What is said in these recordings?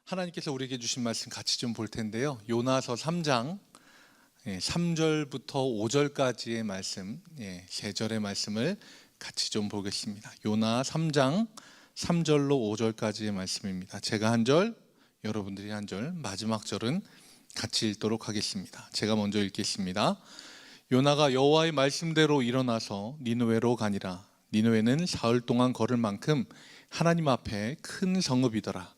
하나님께서 우리에게 주신 말씀 같이 좀 볼 텐데요. 요나서 3장 3절부터 5절까지의 말씀, 3절의 말씀을 같이 좀 보겠습니다. 요나 3장 3절로 5절까지의 말씀입니다. 제가 한 절, 여러분들이 한 절, 마지막 절은 같이 읽도록 하겠습니다. 제가 먼저 읽겠습니다. 요나가 여호와의 말씀대로 일어나서 니느웨로 가니라. 니느웨는 사흘 동안 걸을 만큼 하나님 앞에 큰 성읍이더라.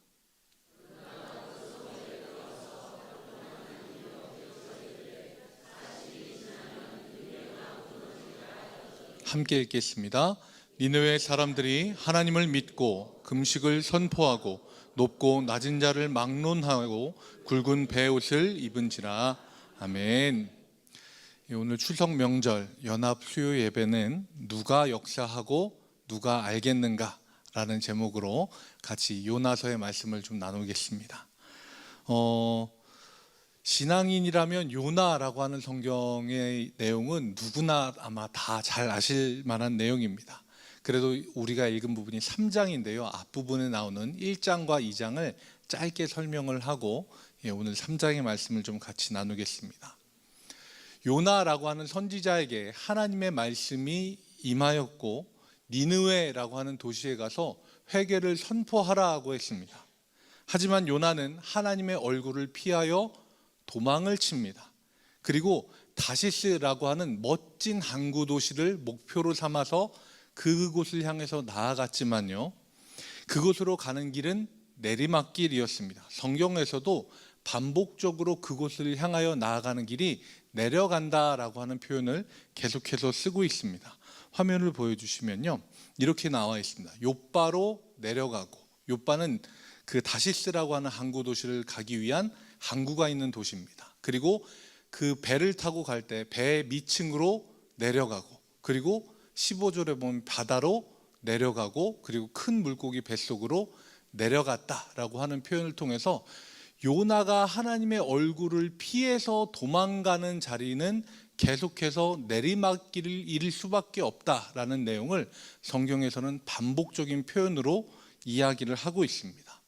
함께 읽겠습니다. 니느웨 사람들이 하나님을 믿고 금식을 선포하고 높고 낮은 자를 막론하고 굵은 베옷을 입은지라. 아멘. 오늘 추석 명절 연합 수요 예배는 누가 역사하고 누가 알겠는가 라는 제목으로 같이 요나서의 말씀을 좀 나누겠습니다. 신앙인이라면 요나라고 하는 성경의 내용은 누구나 아마 다 잘 아실 만한 내용입니다. 그래도 우리가 읽은 부분이 3장인데요. 앞부분에 나오는 1장과 2장을 짧게 설명을 하고 오늘 3장의 말씀을 좀 같이 나누겠습니다. 요나라고 하는 선지자에게 하나님의 말씀이 임하였고 니느웨라고 하는 도시에 가서 회개를 선포하라고 했습니다. 하지만 요나는 하나님의 얼굴을 피하여 도망을 칩니다. 그리고 다시스라고 하는 멋진 항구 도시를 목표로 삼아서 그곳을 향해서 나아갔지만요, 그곳으로 가는 길은 내리막길이었습니다. 성경에서도 반복적으로 그곳을 향하여 나아가는 길이 내려간다라고 하는 표현을 계속해서 쓰고 있습니다. 화면을 보여주시면요, 이렇게 나와 있습니다. 욥바로 내려가고, 욥바는 그 다시스라고 하는 항구 도시를 가기 위한 항구가 있는 도시입니다. 그리고 그 배를 타고 갈 때 배 밑층으로 내려가고, 그리고 15절에 보면 바다로 내려가고, 그리고 큰 물고기 뱃속으로 내려갔다라고 하는 표현을 통해서 요나가 하나님의 얼굴을 피해서 도망가는 자리는 계속해서 내리막길을 잃을 수밖에 없다라는 내용을 성경에서는 반복적인 표현으로 이야기를 하고 있습니다.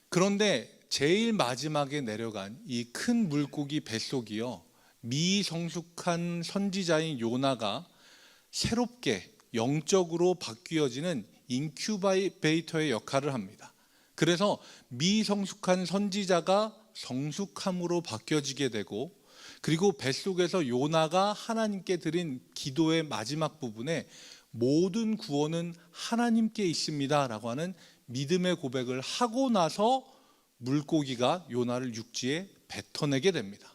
그런데 제일 마지막에 내려간 이 큰 물고기 뱃속이요, 미성숙한 선지자인 요나가 새롭게 영적으로 바뀌어지는 인큐베이터의 역할을 합니다. 그래서 미성숙한 선지자가 성숙함으로 바뀌어지게 되고, 그리고 뱃속에서 요나가 하나님께 드린 기도의 마지막 부분에 모든 구원은 하나님께 있습니다 라고 하는 믿음의 고백을 하고 나서 물고기가 요나를 육지에 뱉어내게 됩니다.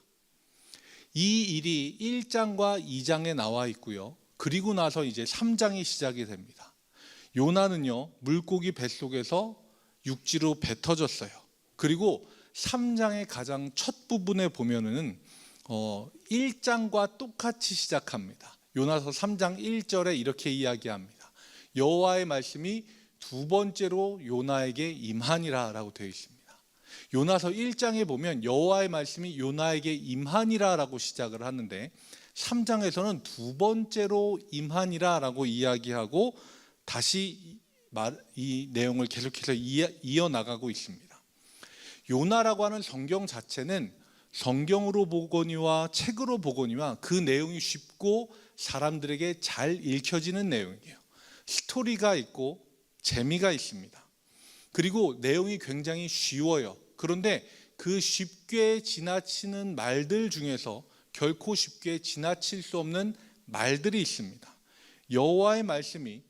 이 일이 1장과 2장에 나와 있고요, 그리고 나서 이제 3장이 시작이 됩니다. 요나는요, 물고기 뱃속에서 육지로 뱉어졌어요. 그리고 3장의 가장 첫 부분에 보면은 1장과 똑같이 시작합니다. 요나서 3장 1절에 이렇게 이야기합니다. 여호와의 말씀이 두 번째로 요나에게 임하니라 라고 되어 있습니다. 요나서 1장에 보면 여호와의 말씀이 요나에게 임하니라 라고 시작을 하는데, 3장에서는 두 번째로 임하니라 라고 이야기하고 다시 이 내용을 계속해서 이어나가고 있습니다. 요나라고 하는 성경 자체는 성경으로 보거니와 책으로 보거니와 그 내용이 쉽고 사람들에게 잘 읽혀지는 내용이에요. 스토리가 있고 재미가 있습니다. 그리고 내용이 굉장히 쉬워요. 그런데 그 쉽게 지나치는 말들 중에서 결코 쉽게 지나칠 수 없는 말들이 있습니다. 여호와의 말씀이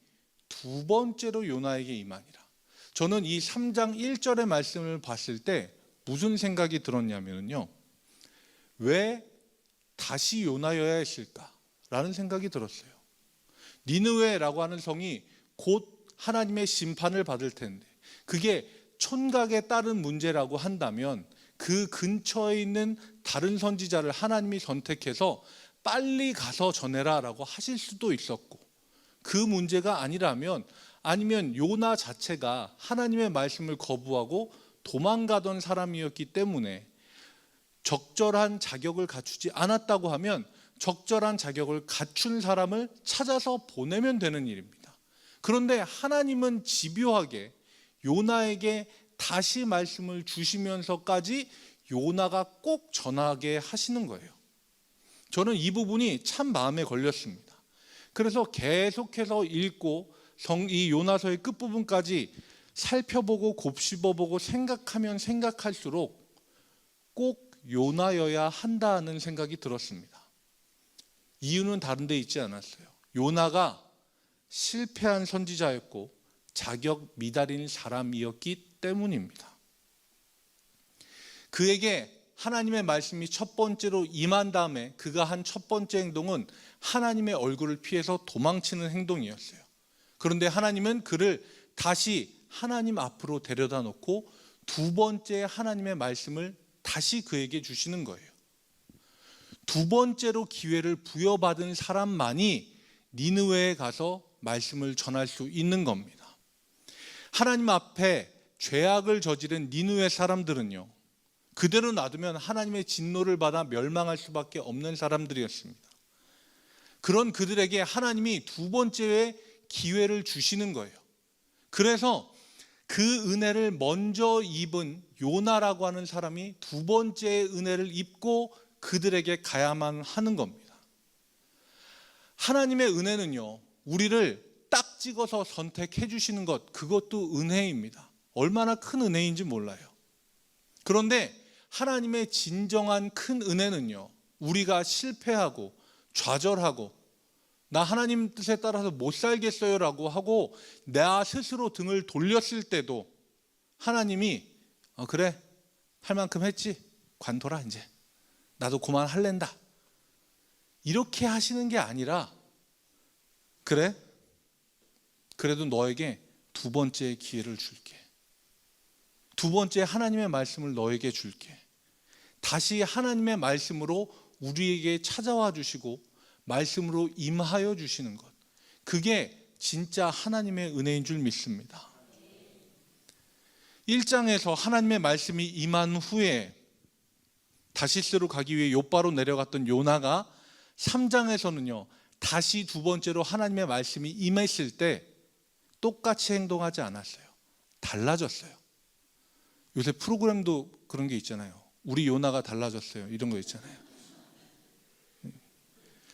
두 번째로 요나에게 임하니라. 저는 이 3장 1절의 말씀을 봤을 때 무슨 생각이 들었냐면요, 왜 다시 요나여야 했을까라는 생각이 들었어요. 니느웨라고 하는 성이 곧 하나님의 심판을 받을 텐데, 그게 촌각에 따른 문제라고 한다면 그 근처에 있는 다른 선지자를 하나님이 선택해서 빨리 가서 전해라 라고 하실 수도 있었고, 그 문제가 아니면 요나 자체가 하나님의 말씀을 거부하고 도망가던 사람이었기 때문에 적절한 자격을 갖추지 않았다고 하면 적절한 자격을 갖춘 사람을 찾아서 보내면 되는 일입니다. 그런데 하나님은 집요하게 요나에게 다시 말씀을 주시면서까지 요나가 꼭 전하게 하시는 거예요. 저는 이 부분이 참 마음에 걸렸습니다. 그래서 계속해서 읽고 이 요나서의 끝부분까지 살펴보고 곱씹어보고 생각하면 생각할수록 꼭 요나여야 한다는 생각이 들었습니다. 이유는 다른 데 있지 않았어요. 요나가 실패한 선지자였고 자격 미달인 사람이었기 때문입니다. 그에게 하나님의 말씀이 첫 번째로 임한 다음에 그가 한 첫 번째 행동은 하나님의 얼굴을 피해서 도망치는 행동이었어요. 그런데 하나님은 그를 다시 하나님 앞으로 데려다 놓고 두 번째 하나님의 말씀을 다시 그에게 주시는 거예요. 두 번째로 기회를 부여받은 사람만이 니느웨에 가서 말씀을 전할 수 있는 겁니다. 하나님 앞에 죄악을 저지른 니느웨 사람들은요, 그대로 놔두면 하나님의 진노를 받아 멸망할 수밖에 없는 사람들이었습니다. 그런 그들에게 하나님이 두 번째의 기회를 주시는 거예요. 그래서 그 은혜를 먼저 입은 요나라고 하는 사람이 두 번째의 은혜를 입고 그들에게 가야만 하는 겁니다. 하나님의 은혜는요, 우리를 딱 찍어서 선택해 주시는 것, 그것도 은혜입니다. 얼마나 큰 은혜인지 몰라요. 그런데 하나님의 진정한 큰 은혜는요, 우리가 실패하고 좌절하고 나 하나님 뜻에 따라서 못 살겠어요 라고 하고 나 스스로 등을 돌렸을 때도 하나님이 그래, 할 만큼 했지, 관둬라, 이제 나도 그만할랜다, 이렇게 하시는 게 아니라, 그래, 그래도 너에게 두 번째 기회를 줄게, 두 번째 하나님의 말씀을 너에게 줄게, 다시 하나님의 말씀으로 우리에게 찾아와 주시고 말씀으로 임하여 주시는 것, 그게 진짜 하나님의 은혜인 줄 믿습니다. 1장에서 하나님의 말씀이 임한 후에 다시스로 가기 위해 욥바로 내려갔던 요나가 3장에서는요 다시 두 번째로 하나님의 말씀이 임했을 때 똑같이 행동하지 않았어요. 달라졌어요. 요새 프로그램도 그런 게 있잖아요. 우리 요나가 달라졌어요, 이런 거 있잖아요.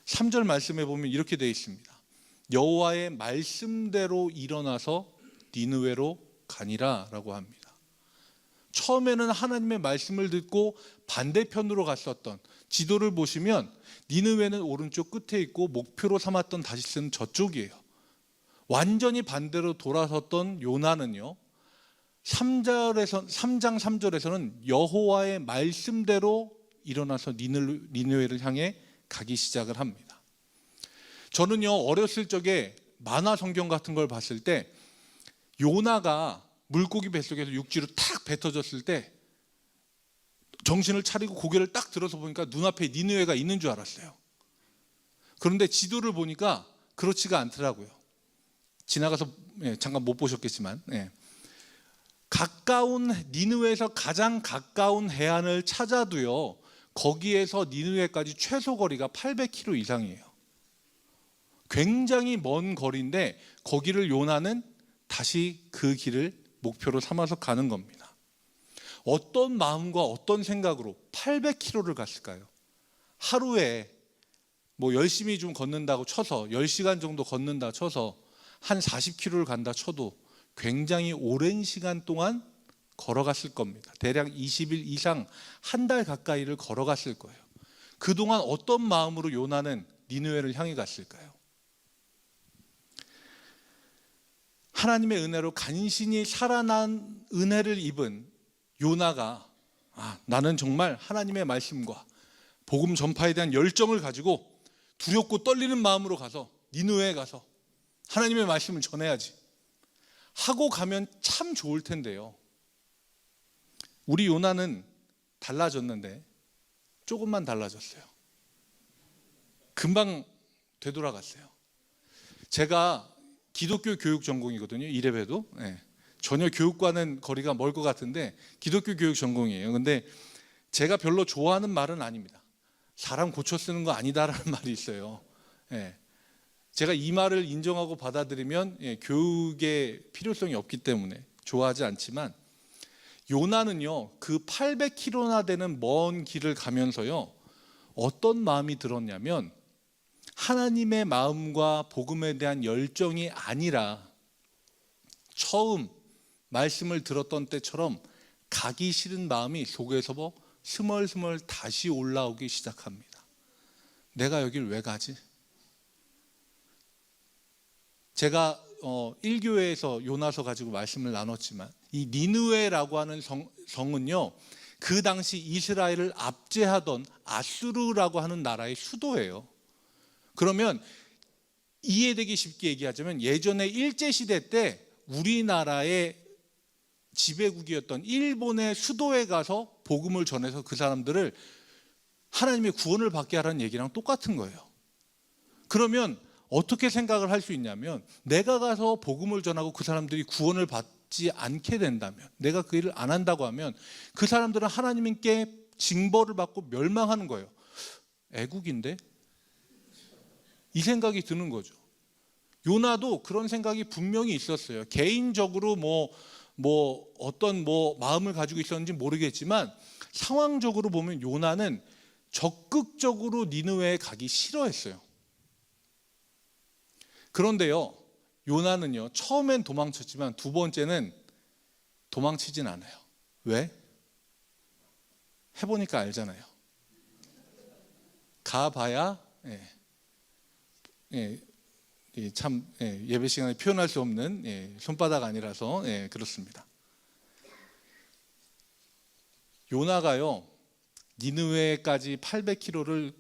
3절 말씀에 보면 이렇게 되어 있습니다. 여호와의 말씀대로 일어나서 니느웨로 가니라 라고 합니다. 처음에는 하나님의 말씀을 듣고 반대편으로 갔었던, 지도를 보시면 니느웨는 오른쪽 끝에 있고 목표로 삼았던 다시스는 저쪽이에요. 완전히 반대로 돌아섰던 요나는요 3장 3절에서는 여호와의 말씀대로 일어나서 니느웨를 향해 가기 시작을 합니다. 저는요 어렸을 적에 만화 성경 같은 걸 봤을 때 요나가 물고기 뱃속에서 육지로 탁 뱉어졌을 때 정신을 차리고 고개를 딱 들어서 보니까 눈앞에 니느웨가 있는 줄 알았어요. 그런데 지도를 보니까 그렇지가 않더라고요. 지나가서 잠깐 못 보셨겠지만 가까운 니느웨에서 가장 가까운 해안을 찾아도요 거기에서 니느웨까지 최소 거리가 800km 이상이에요. 굉장히 먼 거리인데 거기를 요나는 다시 그 길을 목표로 삼아서 가는 겁니다. 어떤 마음과 어떤 생각으로 800km를 갔을까요? 하루에 뭐 열심히 좀 걷는다고 쳐서 10시간 정도 걷는다 쳐서 한 40km를 간다 쳐도 굉장히 오랜 시간 동안 걸어갔을 겁니다. 대략 20일 이상, 한 달 가까이를 걸어갔을 거예요. 그동안 어떤 마음으로 요나는 니느웨를 향해 갔을까요? 하나님의 은혜로 간신히 살아난 은혜를 입은 요나가 나는 정말 하나님의 말씀과 복음 전파에 대한 열정을 가지고 두렵고 떨리는 마음으로 가서 니느웨에 가서 하나님의 말씀을 전해야지 하고 가면 참 좋을 텐데요. 우리 요나는 달라졌는데 조금만 달라졌어요. 금방 되돌아갔어요. 제가 기독교 교육 전공이거든요. 이래봬도 전혀 교육과는 거리가 멀 것 같은데 기독교 교육 전공이에요. 근데 제가 별로 좋아하는 말은 아닙니다. 사람 고쳐 쓰는 거 아니다라는 말이 있어요. 제가 이 말을 인정하고 받아들이면 교육의 필요성이 없기 때문에 좋아하지 않지만 요나는요, 그 800km나 되는 먼 길을 가면서요, 어떤 마음이 들었냐면 하나님의 마음과 복음에 대한 열정이 아니라 처음 말씀을 들었던 때처럼 가기 싫은 마음이 속에서 뭐 스멀스멀 다시 올라오기 시작합니다. 내가 여길 왜 가지? 제가 1교회에서 요나서 가지고 말씀을 나눴지만 이 니느웨라고 하는 성은요, 그 당시 이스라엘을 압제하던 아수르라고 하는 나라의 수도예요. 그러면 이해되기 쉽게 얘기하자면 예전에 일제시대 때 우리나라의 지배국이었던 일본의 수도에 가서 복음을 전해서 그 사람들을 하나님의 구원을 받게 하라는 얘기랑 똑같은 거예요. 그러면 어떻게 생각을 할 수 있냐면 내가 가서 복음을 전하고 그 사람들이 구원을 받지 않게 된다면, 내가 그 일을 안 한다고 하면 그 사람들은 하나님께 징벌을 받고 멸망하는 거예요. 애국인데? 이 생각이 드는 거죠. 요나도 그런 생각이 분명히 있었어요. 개인적으로 어떤 마음을 가지고 있었는지 모르겠지만 상황적으로 보면 요나는 적극적으로 니느웨에 가기 싫어했어요. 그런데요, 요나는요, 처음엔 도망쳤지만 두 번째는 도망치진 않아요. 왜? 해보니까 알잖아요. 가봐야 참 예배 시간에 표현할 수 없는 손바닥 아니라서 그렇습니다. 요나가요, 니느웨까지 800km를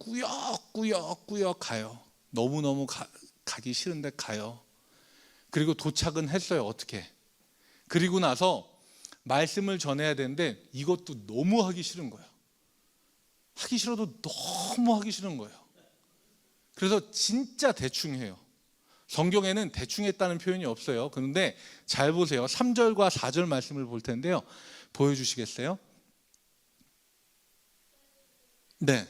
꾸역꾸역 가요. 너무너무 가기 싫은데 가요. 그리고 도착은 했어요. 어떻게? 그리고 나서 말씀을 전해야 되는데 이것도 너무 하기 싫은 거예요. 하기 싫어도 너무 하기 싫은 거예요. 그래서 진짜 대충 해요. 성경에는 대충 했다는 표현이 없어요. 그런데 잘 보세요. 3절과 4절 말씀을 볼 텐데요. 보여주시겠어요? 네.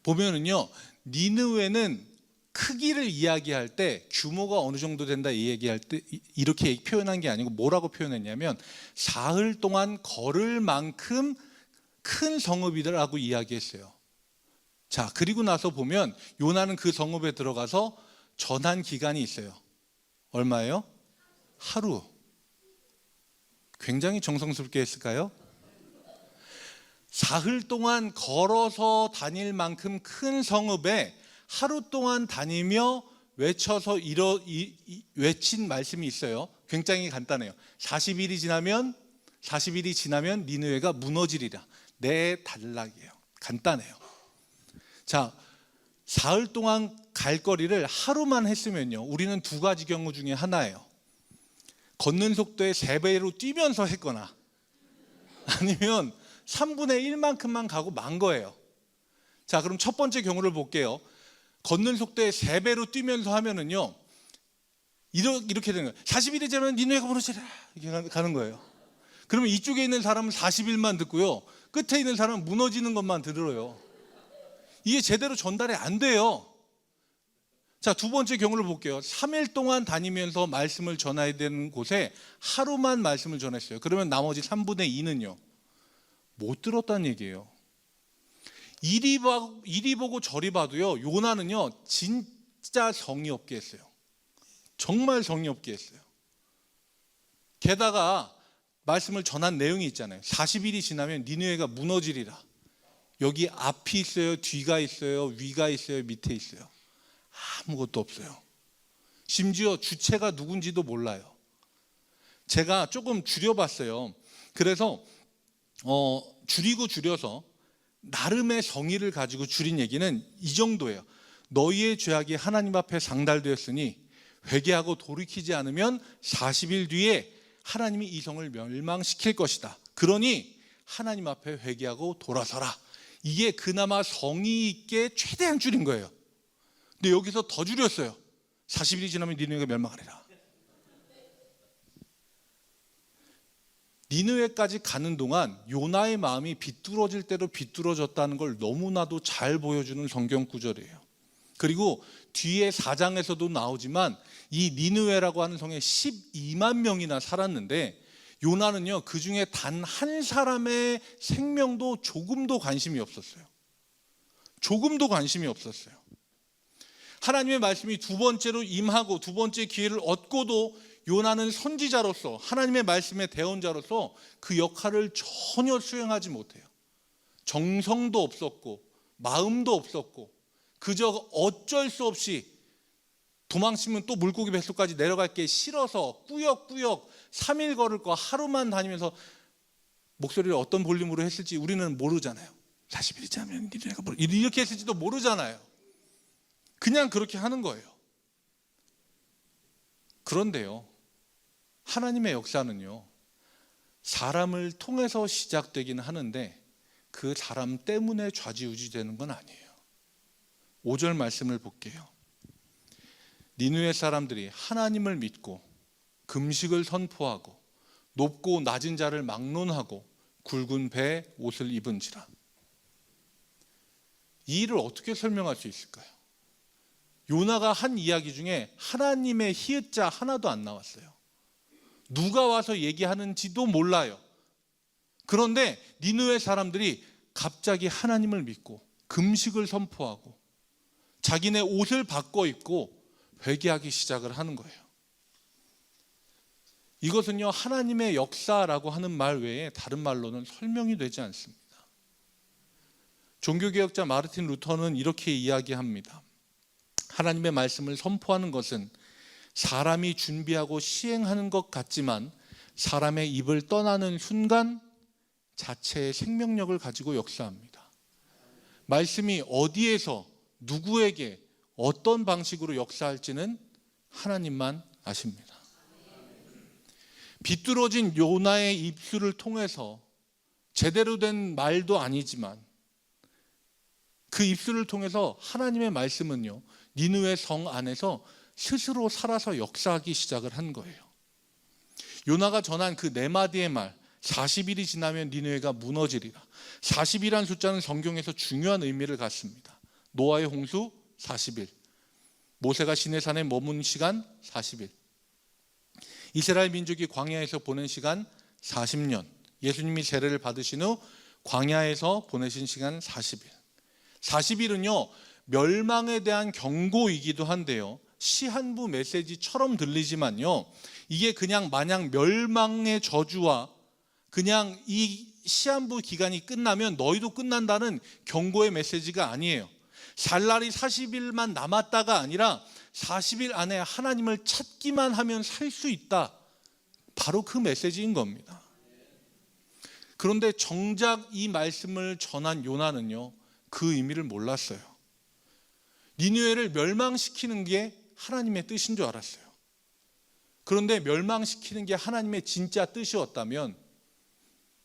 보면은요, 니느웨는 크기를 이야기할 때 규모가 어느 정도 된다 이야기할 때 이렇게 표현한 게 아니고 뭐라고 표현했냐면 사흘 동안 걸을 만큼 큰 성읍이라고 이야기했어요. 자, 그리고 나서 보면 요나는 그 성읍에 들어가서 전한 기간이 있어요. 얼마예요? 하루. 굉장히 정성스럽게 했을까요? 사흘 동안 걸어서 다닐 만큼 큰 성읍에 하루 동안 다니며 외쳐서 외친 말씀이 있어요. 굉장히 간단해요. 40일이 지나면 니느웨가 무너지리라. 내 단락이에요. 간단해요. 자, 사흘 동안 갈 거리를 하루만 했으면요, 우리는 두 가지 경우 중에 하나예요. 걷는 속도의 3배로 뛰면서 했거나 아니면 3분의 1만큼만 가고 만 거예요. 자, 그럼 첫 번째 경우를 볼게요. 걷는 속도의 3배로 뛰면서 하면은요, 이렇게 되는 거예요. 40일이 지나면 니느웨가 무너지리라. 이렇게 가는 거예요. 그러면 이쪽에 있는 사람은 40일만 듣고요, 끝에 있는 사람은 무너지는 것만 들어요. 이게 제대로 전달이 안 돼요. 자, 두 번째 경우를 볼게요. 3일 동안 다니면서 말씀을 전해야 되는 곳에 하루만 말씀을 전했어요. 그러면 나머지 3분의 2는요 못 들었다는 얘기예요. 이리 보고 저리 봐도요, 요나는요 진짜 성의 없게 했어요. 정말 성의 없게 했어요. 게다가 말씀을 전한 내용이 있잖아요. 40일이 지나면 니느웨가 무너지리라. 여기 앞이 있어요, 뒤가 있어요, 위가 있어요, 밑에 있어요. 아무것도 없어요. 심지어 주체가 누군지도 몰라요. 제가 조금 줄여봤어요. 그래서 줄여서 나름의 성의를 가지고 줄인 얘기는 이 정도예요. 너희의 죄악이 하나님 앞에 상달되었으니 회개하고 돌이키지 않으면 40일 뒤에 하나님이 이 성을 멸망시킬 것이다. 그러니 하나님 앞에 회개하고 돌아서라. 이게 그나마 성의 있게 최대한 줄인 거예요. 근데 여기서 더 줄였어요. 40일이 지나면 니느웨가 멸망하리라. 니느웨까지 가는 동안 요나의 마음이 비뚤어질 대로 비뚤어졌다는 걸 너무나도 잘 보여주는 성경 구절이에요. 그리고 뒤에 4장에서도 나오지만 이 니느웨라고 하는 성에 12만 명이나 살았는데 요나는요, 그 중에 단 한 사람의 생명도 조금도 관심이 없었어요. 조금도 관심이 없었어요. 하나님의 말씀이 두 번째로 임하고 두 번째 기회를 얻고도 요나는 선지자로서, 하나님의 말씀의 대언자로서 그 역할을 전혀 수행하지 못해요. 정성도 없었고 마음도 없었고 그저 어쩔 수 없이 도망치면 또 물고기 뱃속까지 내려갈 게 싫어서 꾸역꾸역 3일 걸을 거 하루만 다니면서, 목소리를 어떤 볼륨으로 했을지 우리는 모르잖아요. 40일이 지나면 니네가 이렇게 했을지도 모르잖아요. 그냥 그렇게 하는 거예요. 그런데요, 하나님의 역사는요, 사람을 통해서 시작되기는 하는데 그 사람 때문에 좌지우지되는 건 아니에요. 5절 말씀을 볼게요. 니느웨 사람들이 하나님을 믿고 금식을 선포하고 높고 낮은 자를 막론하고 굵은 배 옷을 입은지라. 이 일을 어떻게 설명할 수 있을까요? 요나가 한 이야기 중에 하나님의 히읗자 하나도 안 나왔어요. 누가 와서 얘기하는지도 몰라요. 그런데 니느웨 사람들이 갑자기 하나님을 믿고 금식을 선포하고 자기네 옷을 바꿔 입고 회개하기 시작을 하는 거예요. 이것은요, 하나님의 역사라고 하는 말 외에 다른 말로는 설명이 되지 않습니다. 종교개혁자 마르틴 루터는 이렇게 이야기합니다. 하나님의 말씀을 선포하는 것은 사람이 준비하고 시행하는 것 같지만 사람의 입을 떠나는 순간 자체의 생명력을 가지고 역사합니다. 말씀이 어디에서 누구에게 어떤 방식으로 역사할지는 하나님만 아십니다. 비뚤어진 요나의 입술을 통해서 제대로 된 말도 아니지만 그 입술을 통해서 하나님의 말씀은요, 니느웨 성 안에서 스스로 살아서 역사하기 시작을 한 거예요. 요나가 전한 그 네 마디의 말, 40일이 지나면 니느웨가 무너지리라. 40이라는 숫자는 성경에서 중요한 의미를 갖습니다. 노아의 홍수 40일, 모세가 시내산에 머문 시간 40일, 이스라엘 민족이 광야에서 보낸 시간 40년, 예수님이 세례를 받으신 후 광야에서 보내신 시간 40일. 40일은요, 멸망에 대한 경고이기도 한데요, 시한부 메시지처럼 들리지만요, 이게 그냥 마냥 멸망의 저주와 그냥 이 시한부 기간이 끝나면 너희도 끝난다는 경고의 메시지가 아니에요. 살 날이 40일만 남았다가 아니라 40일 안에 하나님을 찾기만 하면 살 수 있다, 바로 그 메시지인 겁니다. 그런데 정작 이 말씀을 전한 요나는요, 그 의미를 몰랐어요. 니느웨를 멸망시키는 게 하나님의 뜻인 줄 알았어요. 그런데 멸망시키는 게 하나님의 진짜 뜻이었다면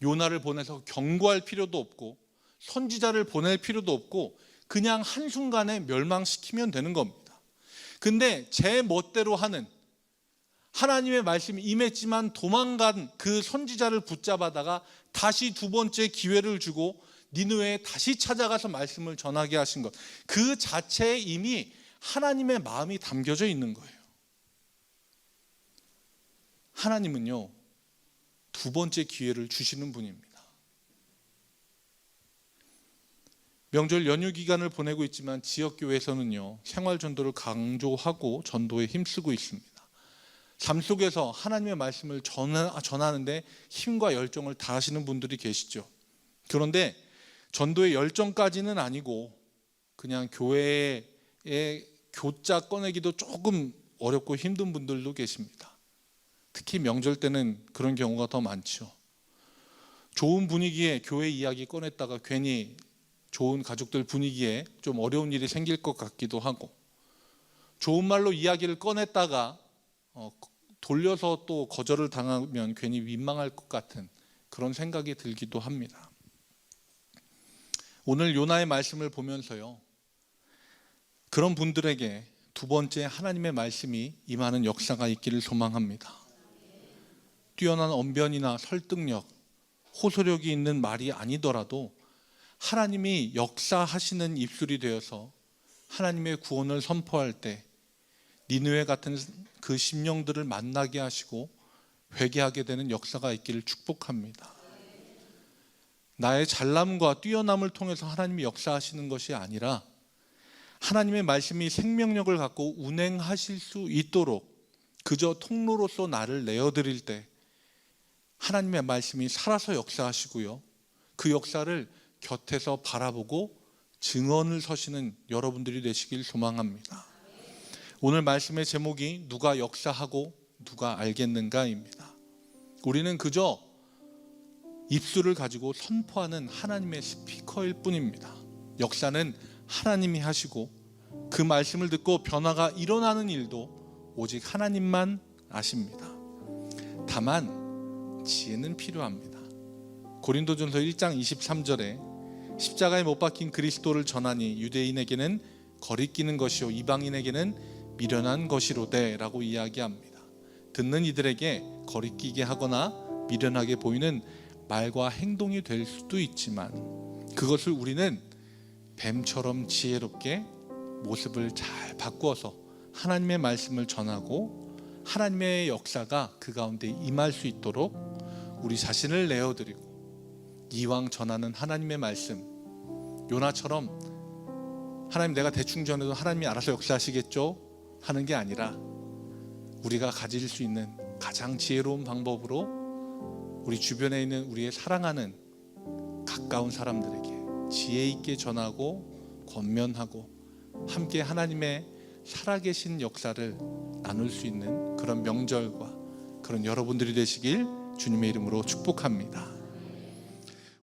요나를 보내서 경고할 필요도 없고 선지자를 보낼 필요도 없고 그냥 한순간에 멸망시키면 되는 겁니다. 근데 제 멋대로 하는, 하나님의 말씀이 임했지만 도망간 그 선지자를 붙잡아다가 다시 두 번째 기회를 주고 니느웨에 다시 찾아가서 말씀을 전하게 하신 것, 그 자체에 이미 하나님의 마음이 담겨져 있는 거예요. 하나님은요, 두 번째 기회를 주시는 분입니다. 명절 연휴 기간을 보내고 있지만 지역교회에서는요, 생활전도를 강조하고 전도에 힘쓰고 있습니다. 삶 속에서 하나님의 말씀을 전하는데 힘과 열정을 다하시는 분들이 계시죠. 그런데 전도의 열정까지는 아니고 그냥 교회에 교자 꺼내기도 조금 어렵고 힘든 분들도 계십니다. 특히 명절 때는 그런 경우가 더 많죠. 좋은 분위기에 교회 이야기 꺼냈다가 괜히 좋은 가족들 분위기에 좀 어려운 일이 생길 것 같기도 하고, 좋은 말로 이야기를 꺼냈다가 돌려서 또 거절을 당하면 괜히 민망할 것 같은 그런 생각이 들기도 합니다. 오늘 요나의 말씀을 보면서요, 그런 분들에게 두 번째 하나님의 말씀이 임하는 역사가 있기를 소망합니다. 뛰어난 언변이나 설득력, 호소력이 있는 말이 아니더라도 하나님이 역사하시는 입술이 되어서 하나님의 구원을 선포할 때 니느웨 같은 그 심령들을 만나게 하시고 회개하게 되는 역사가 있기를 축복합니다. 나의 잘남과 뛰어남을 통해서 하나님이 역사하시는 것이 아니라 하나님의 말씀이 생명력을 갖고 운행하실 수 있도록 그저 통로로서 나를 내어드릴 때 하나님의 말씀이 살아서 역사하시고요, 그 역사를 곁에서 바라보고 증언을 서시는 여러분들이 되시길 소망합니다. 오늘 말씀의 제목이 누가 역사하고 누가 알겠는가입니다. 우리는 그저 입술을 가지고 선포하는 하나님의 스피커일 뿐입니다. 역사는 하나님이 하시고 그 말씀을 듣고 변화가 일어나는 일도 오직 하나님만 아십니다. 다만 지혜는 필요합니다. 고린도전서 1장 23절에 십자가에 못 박힌 그리스도를 전하니 유대인에게는 거리끼는 것이요 이방인에게는 미련한 것이로되 라고 이야기합니다. 듣는 이들에게 거리끼게 하거나 미련하게 보이는 말과 행동이 될 수도 있지만 그것을 우리는 뱀처럼 지혜롭게 모습을 잘 바꾸어서 하나님의 말씀을 전하고 하나님의 역사가 그 가운데 임할 수 있도록 우리 자신을 내어드리고 이왕 전하는 하나님의 말씀, 요나처럼 하나님 내가 대충 전해도 하나님이 알아서 역사하시겠죠 하는 게 아니라 우리가 가질 수 있는 가장 지혜로운 방법으로 우리 주변에 있는 우리의 사랑하는 가까운 사람들에게 지혜 있게 전하고 권면하고 함께 하나님의 살아계신 역사를 나눌 수 있는 그런 명절과 그런 여러분들이 되시길 주님의 이름으로 축복합니다.